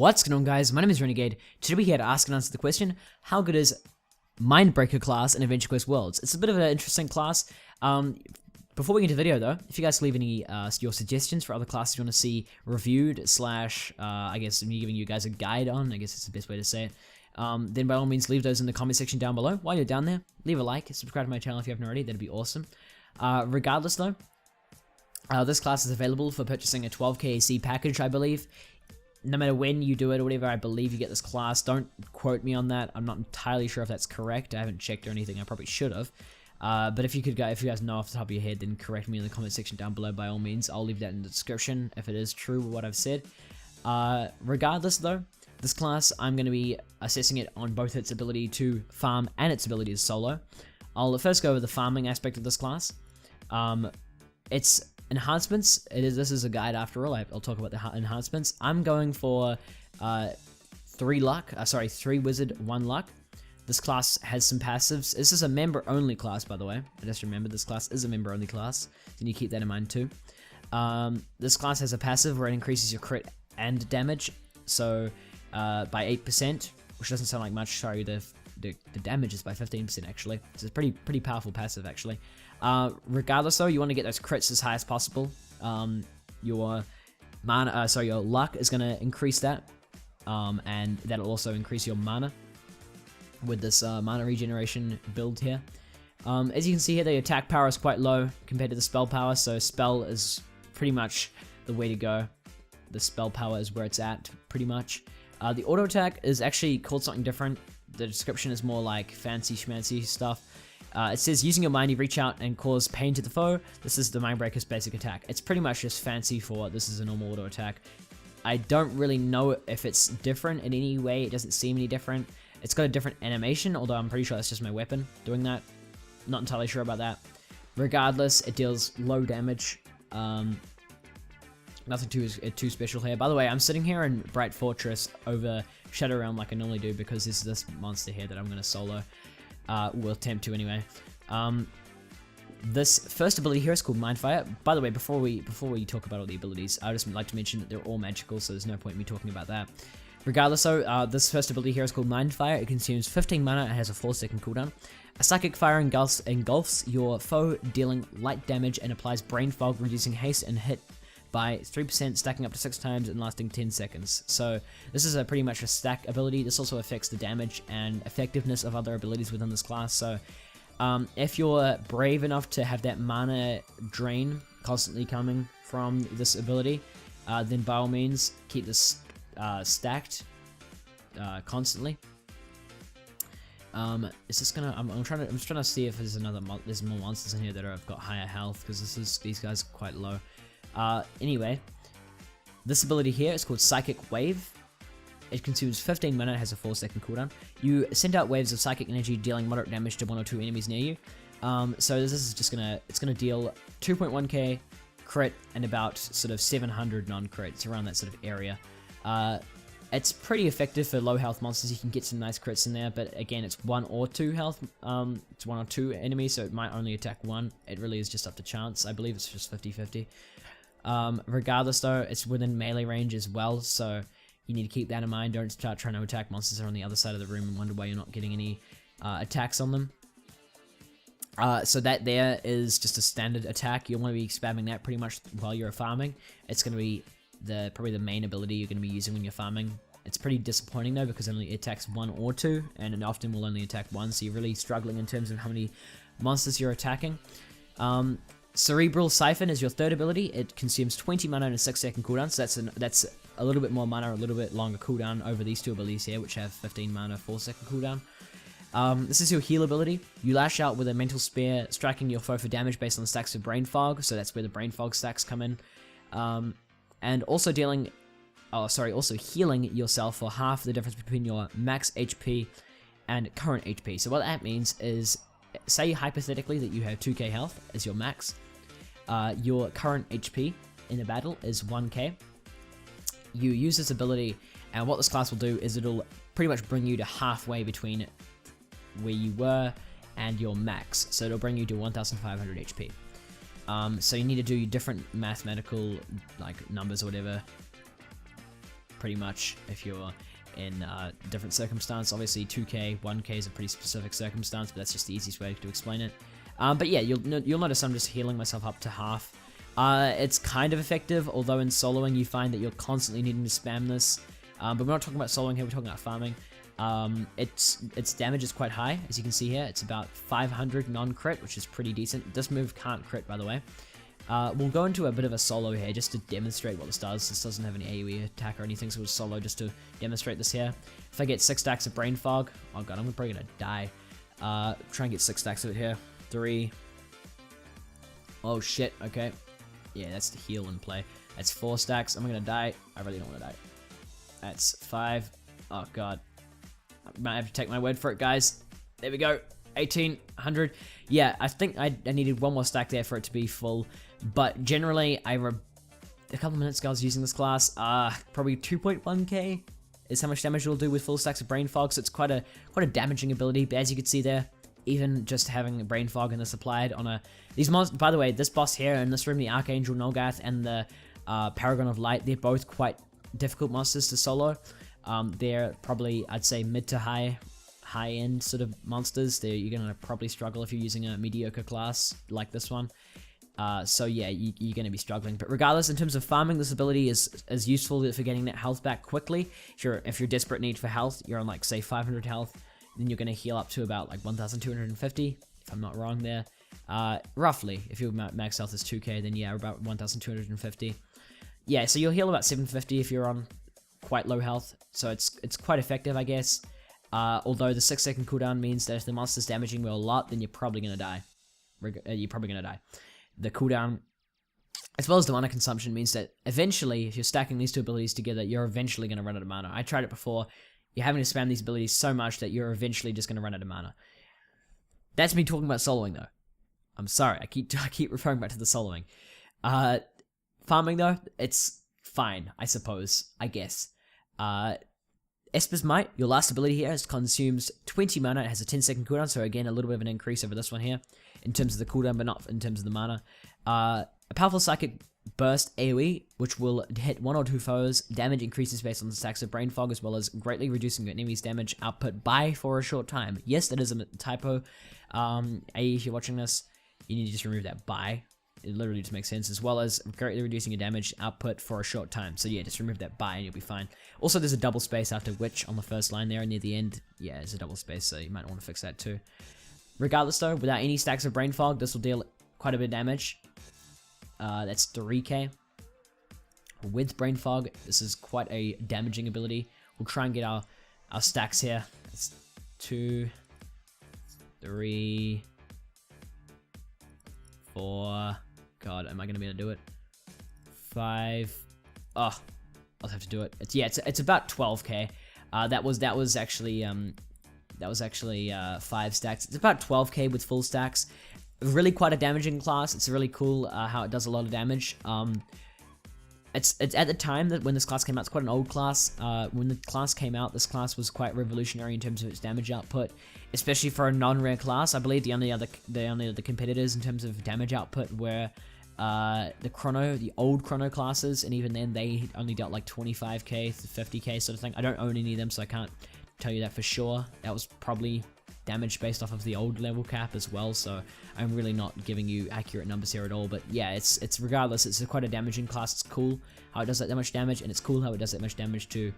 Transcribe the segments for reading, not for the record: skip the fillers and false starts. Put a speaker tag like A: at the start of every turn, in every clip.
A: What's going on, guys? My name is Renegade. Today we're here to ask and answer the question, how good is Mindbreaker class in Adventure Quest Worlds? It's a bit of an interesting class. Before we get into the video though, if you guys leave any your suggestions for other classes you want to see reviewed slash, I guess me giving you guys a guide on, I guess it's the best way to say it, then by all means leave those in the comment section down below. While you're down there, leave a like, subscribe to my channel if you haven't already, that'd be awesome. Regardless though, this class is available for purchasing a 12k AC package, I believe. No matter when you do it or whatever, I believe you get this class. Don't quote me on that. I'm not entirely sure if that's correct. I haven't checked or anything. I probably should have. But if you guys know off the top of your head, then correct me in the comment section down below by all means. I'll leave that in the description if it is true what I've said. Regardless though, this class, I'm going to be assessing it on both its ability to farm and its ability to solo. I'll first go over the farming aspect of this class. It's enhancements. This is a guide after all. I'll talk about the enhancements. I'm going for 3 wizard, 1 luck. This class has some passives. This is a member only class, by the way. I just remembered this class is a member only class. You need to keep that in mind too. This class has a passive where it increases your crit and damage, so by 8%, which doesn't sound like much. Sorry, the damage is by 15% actually. It's a pretty powerful passive actually. Regardless though, you want to get those crits as high as possible. Your luck is going to increase that, and that'll also increase your mana with this mana regeneration build here. As you can see here, the attack power is quite low compared to the spell power, so spell is pretty much the way to go. The spell power is where it's at, pretty much. The auto attack is actually called something different. The description is more like fancy schmancy stuff. It says, using your mind, you reach out and cause pain to the foe. This is the Mindbreaker's basic attack. It's pretty much just fancy for this is a normal auto attack. I don't really know if it's different in any way. It doesn't seem any different. It's got a different animation, although I'm pretty sure that's just my weapon doing that. Not entirely sure about that. Regardless, it deals low damage. Nothing too special here. By the way, I'm sitting here in Bright Fortress over Shadow Realm like I normally do because there's this monster here that I'm going to solo. Will attempt to anyway. This first ability here is called Mindfire. By the way, before we talk about all the abilities, I just like to mention that they're all magical, so there's no point in me talking about that. Regardless though, this first ability here is called Mindfire. It consumes 15 mana and has a 4-second cooldown. A psychic fire engulfs your foe, dealing light damage, and applies brain fog, reducing haste and hit by 3%, stacking up to 6 times and lasting 10 seconds. So this is pretty much a stack ability. This also affects the damage and effectiveness of other abilities within this class. So if you're brave enough to have that mana drain constantly coming from this ability, then by all means keep this stacked constantly. Is this gonna? I'm trying to see if there's more monsters in here that have got higher health, because these guys are quite low. Anyway, this ability here is called Psychic Wave. It consumes 15 mana and has a 4-second cooldown. You send out waves of psychic energy, dealing moderate damage to 1 or 2 enemies near you. So this is just it's gonna deal 2.1k crit and about sort of 700 non-crit. It's around that sort of area. It's pretty effective for low health monsters. You can get some nice crits in there, but again, it's 1 or 2 health. It's 1 or 2 enemies, so it might only attack 1. It really is just up to chance. I believe it's just 50-50. Regardless though, it's within melee range as well, so you need to keep that in mind. Don't start trying to attack monsters that are on the other side of the room and wonder why you're not getting any attacks on them. So that there is just a standard attack. You'll want to be spamming that pretty much while you're farming. It's going to be probably the main ability you're going to be using when you're farming. It's pretty disappointing though, because it only attacks 1 or 2, and it often will only attack 1, so you're really struggling in terms of how many monsters you're attacking. Cerebal Siphon is your third ability. It consumes 20 mana and a 6-second cooldown, so that's a little bit more mana, a little bit longer cooldown over these 2 abilities here, which have 15 mana, 4-second cooldown. This is your heal ability. You lash out with a mental spear, striking your foe for damage based on the stacks of brain fog, so that's where the brain fog stacks come in. And also also healing yourself for half the difference between your max HP and current HP. So what that means is, say hypothetically that you have 2k health as your max, your current HP in a battle is 1k. You use this ability, and what this class will do is it'll pretty much bring you to halfway between where you were and your max. So it'll bring you to 1500 HP. So you need to do different mathematical numbers or whatever pretty much if you're in different circumstance. Obviously 2k, 1k is a pretty specific circumstance, but that's just the easiest way to explain it. But yeah, you'll notice I'm just healing myself up to half. It's kind of effective, although in soloing you find that you're constantly needing to spam this. But we're not talking about soloing here, we're talking about farming. Its damage is quite high, as you can see here. It's about 500 non-crit, which is pretty decent. This move can't crit, by the way. We'll go into a bit of a solo here, just to demonstrate what this does. This doesn't have any AoE attack or anything, so we'll solo just to demonstrate this here. If I get 6 stacks of Brain Fog, oh god, I'm probably gonna die. Try and get 6 stacks of it here. 3. Oh shit, okay. Yeah, that's the heal in play. That's 4 stacks. I'm gonna die. I really don't want to die. That's 5. Oh god. I might have to take my word for it, guys. There we go. 1800. Yeah, I think I needed 1 more stack there for it to be full. But generally, a couple minutes ago I was using this class. Probably 2.1k is how much damage it'll do with full stacks of Brain Fog. So it's quite a damaging ability. But as you can see there, even just having Brain Fog and this applied on these monsters. By the way, this boss here in this room, the Archangel Nolgath and the Paragon of Light, they're both quite difficult monsters to solo. They're probably, I'd say, mid to high end sort of monsters. You're gonna probably struggle if you're using a mediocre class like this one. So yeah, you're gonna be struggling. But regardless, in terms of farming, this ability is useful for getting that health back quickly. If you're desperate need for health, you're on like say 500 health, then you're gonna heal up to about like 1,250, if I'm not wrong there. Roughly, if your max health is 2k, then yeah, about 1,250. Yeah, so you'll heal about 750 if you're on quite low health, so it's quite effective, I guess. Although the 6-second cooldown means that if the monster's damaging you a lot, then you're probably gonna die. The cooldown, as well as the mana consumption, means that eventually, if you're stacking these two abilities together, you're eventually gonna run out of mana. I tried it before. You're having to spam these abilities so much that you're eventually just gonna run out of mana. That's me talking about soloing, though. I'm sorry, I keep referring back to the soloing. Farming, though, it's fine, I suppose, I guess. Esper's Might, your last ability here, consumes 20 mana. It has a 10-second cooldown, so again, a little bit of an increase over this one here, in terms of the cooldown, but not in terms of the mana. A powerful Psychic Burst AoE, which will hit 1 or 2 foes. Damage increases based on the stacks of Brain Fog, as well as greatly reducing your enemy's damage output for a short time. Yes, that is a typo. AE, if you're watching this, you need to just remove that by. It literally just makes sense, as well as greatly reducing your damage output for a short time. So yeah, just remove that by and you'll be fine. Also, there's a double space after Witch on the first line there, and near the end, yeah, there's a double space, so you might want to fix that too. Regardless though, without any stacks of Brain Fog, this will deal quite a bit of damage. That's 3k. With Brain Fog, this is quite a damaging ability. We'll try and get our stacks here. That's 2, 3, 4. God, am I gonna be able to do it? 5. Oh, I'll have to do it. It's about 12k. That was actually 5 stacks. It's about 12k with full stacks. Really quite a damaging class. It's really cool how it does a lot of damage. It's at the time that when this class came out, it's quite an old class. When the class came out, this class was quite revolutionary in terms of its damage output, especially for a non-rare class. I believe the only other competitors in terms of damage output were the old Chrono classes, and even then they only dealt like 25k to 50k sort of thing. I don't own any of them, so I can't tell you that for sure. That was probably damage based off of the old level cap as well, so I'm really not giving you accurate numbers here at all. But yeah, it's regardless, it's quite a damaging class. It's cool how it does that much damage, and it's cool how it does that much damage to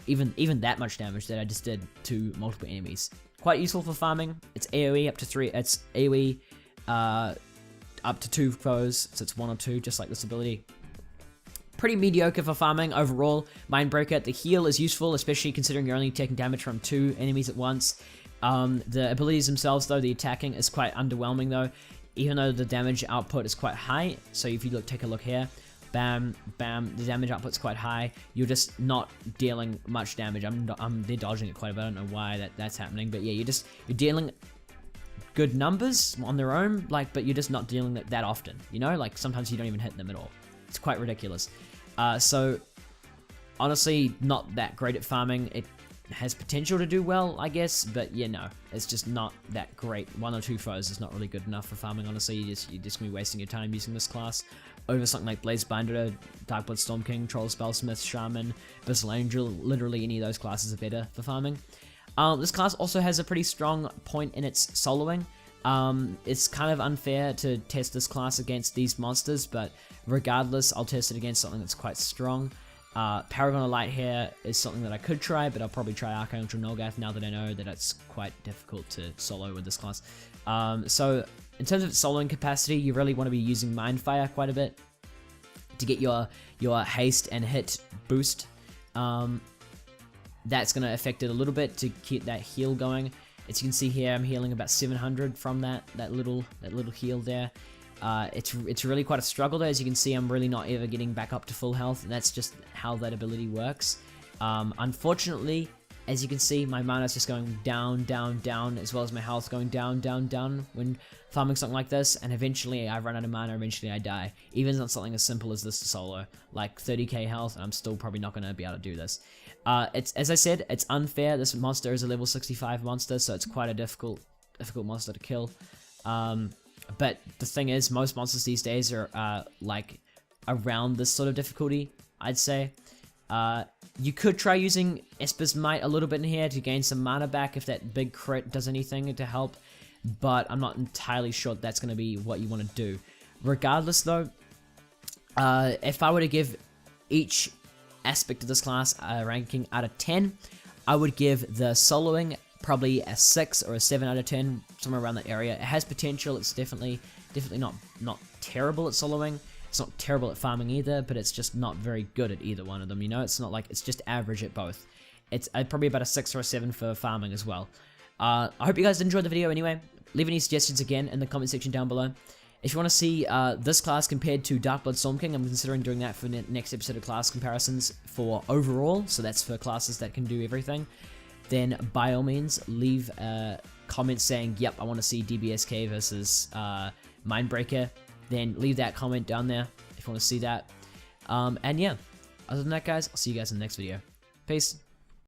A: even that much damage that I just did to multiple enemies. Quite useful for farming. It's AoE up to 3. It's AoE up to 2 foes, so it's 1 or 2, just like this ability. Pretty mediocre for farming overall. Mindbreaker, the heal is useful, especially considering you're only taking damage from 2 enemies at once. The abilities themselves, though, the attacking is quite underwhelming, though, even though the damage output is quite high. So if you take a look here, bam, bam, the damage output's quite high. You're just not dealing much damage. They're dodging it quite a bit. I don't know why that's happening, but yeah, you're dealing good numbers on their own, but you're just not dealing that often. You know, like sometimes you don't even hit them at all. It's quite ridiculous. So honestly, not that great at farming. has potential to do well, I guess, but yeah, no, it's just not that great. 1 or 2 foes is not really good enough for farming, honestly. You're just gonna be wasting your time using this class over something like Blazebinder, Darkblood Storm King, Troll Spellsmith, Shaman, Abyssal Angel. Literally any of those classes are better for farming. This class also has a pretty strong point in its soloing. It's kind of unfair to test this class against these monsters, but regardless, I'll test it against something that's quite strong. Paragon of Light here is something that I could try, but I'll probably try Archangel Nolgath now that I know that it's quite difficult to solo with this class. So in terms of its soloing capacity, you really want to be using Mindfire quite a bit to get your haste and hit boost. That's going to affect it a little bit to keep that heal going. As you can see here, I'm healing about 700 from that little heal there. It's really quite a struggle though. As you can see, I'm really not ever getting back up to full health, and that's just how that ability works. Unfortunately, as you can see, my mana is just going down, down, down, as well as my health going down, down, down when farming something like this, and eventually I run out of mana, eventually I die. Even on something as simple as this to solo, like 30k health, and I'm still probably not going to be able to do this. As I said, it's unfair. This monster is a level 65 monster, so it's quite a difficult monster to kill. But the thing is, most monsters these days are like around this sort of difficulty, I'd say. You could try using Esper's Might a little bit in here to gain some mana back if that big crit does anything to help, but I'm not entirely sure that's going to be what you want to do. Regardless though, if I were to give each aspect of this class a ranking out of 10, I would give the soloing probably a 6 or a 7 out of 10, somewhere around that area. It has potential. It's definitely not terrible at soloing. It's not terrible at farming either, but it's just not very good at either one of them, you know? It's not like, it's just average at both. It's probably about a 6 or a 7 for farming as well. I hope you guys enjoyed the video anyway. Leave any suggestions again in the comment section down below. If you want to see this class compared to Darkblood Storm King, I'm considering doing that for the next episode of class comparisons for overall, so that's for classes that can do everything. Then by all means, leave a comment saying, yep, I want to see DBSK versus Mindbreaker. Then leave that comment down there if you want to see that. And yeah, other than that guys, I'll see you guys in the next video. Peace.